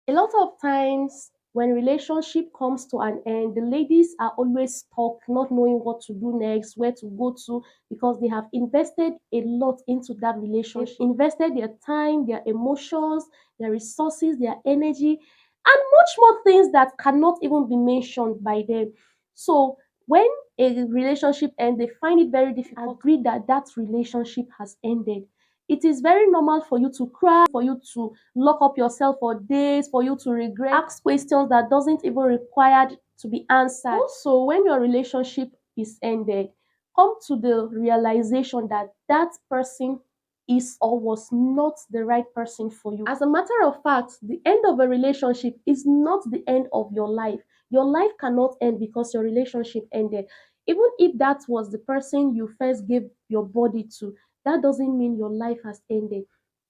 A lot of times when relationship comes to an end, the ladies are always stuck, not knowing what to do next, where to go to, because they have invested a lot into that relationship. They've invested their time, their emotions, their resources, their energy, and much more things that cannot even be mentioned by them. So when a relationship ends, they find it very difficult to agree that that relationship has ended. It is very normal for you to cry, for you to lock up yourself for days, for you to regret, ask questions that doesn't even require to be answered. Also, when your relationship is ended, come to the realization that that person is or was not the right person for you. As a matter of fact, the end of a relationship is not the end of your life. Your life cannot end because your relationship ended. Even if that was the person you first gave your body to, that doesn't mean your life has ended.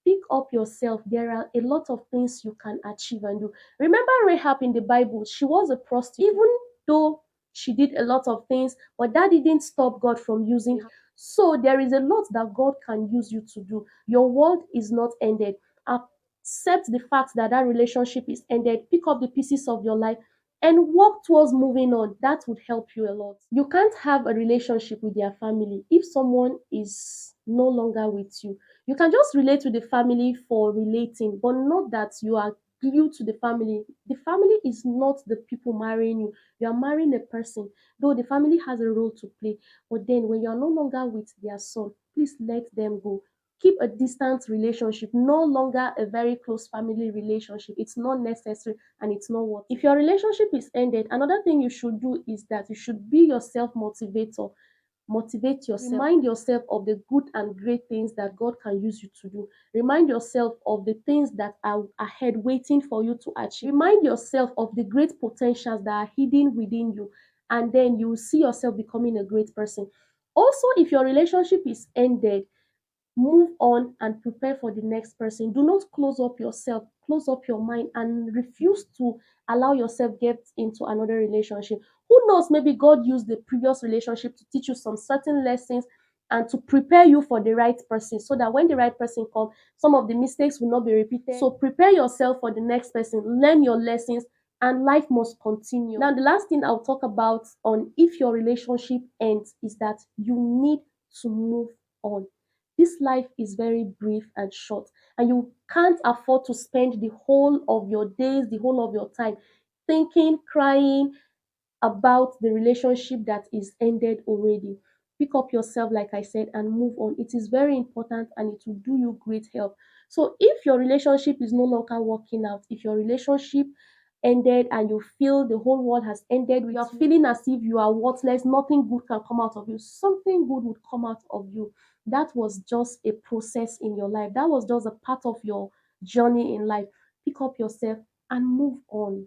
Pick up yourself. There are a lot of things you can achieve and do. Remember Rahab in the Bible? She was a prostitute. Even though she did a lot of things, but that didn't stop God from using her. So there is a lot that God can use you to do. Your world is not ended. Accept the fact that that relationship is ended. Pick up the pieces of your life and work towards moving on. That would help you a lot. You can't have a relationship with their family if someone is no longer with you. You can just relate to the family for relating, but not that you are glued to the family. The family is not the people marrying you. You are marrying a person, though the family has a role to play. But then when you are no longer with their son, please let them go. Keep a distant relationship, no longer a very close family relationship. It's not necessary and it's not what. If your relationship is ended, another thing you should do is that you should be yourself motivator. Motivate yourself. Remind yourself of the good and great things that God can use you to do. Remind yourself of the things that are ahead waiting for you to achieve. Remind yourself of the great potentials that are hidden within you, and then you will see yourself becoming a great person. Also, if your relationship is ended, move on and prepare for the next person. Do not close up yourself, close up your mind, and refuse to allow yourself get into another relationship. Who knows, maybe God used the previous relationship to teach you some certain lessons and to prepare you for the right person, so that when the right person comes, some of the mistakes will not be repeated. So prepare yourself for the next person, learn your lessons, and life must continue. Now, the last thing I'll talk about on if your relationship ends is that you need to move on. This life is very brief and short, and you can't afford to spend the whole of your days, the whole of your time thinking, crying about the relationship that is ended already. Pick up yourself, like I said, and move on. It is very important and it will do you great help. So, if your relationship is no longer working out, if your relationship ended and you feel the whole world has ended with you're feeling as if you are worthless, nothing good can come out of you, something good would come out of you. That was just a process in your life, that was just a part of your journey in life. Pick up yourself and move on.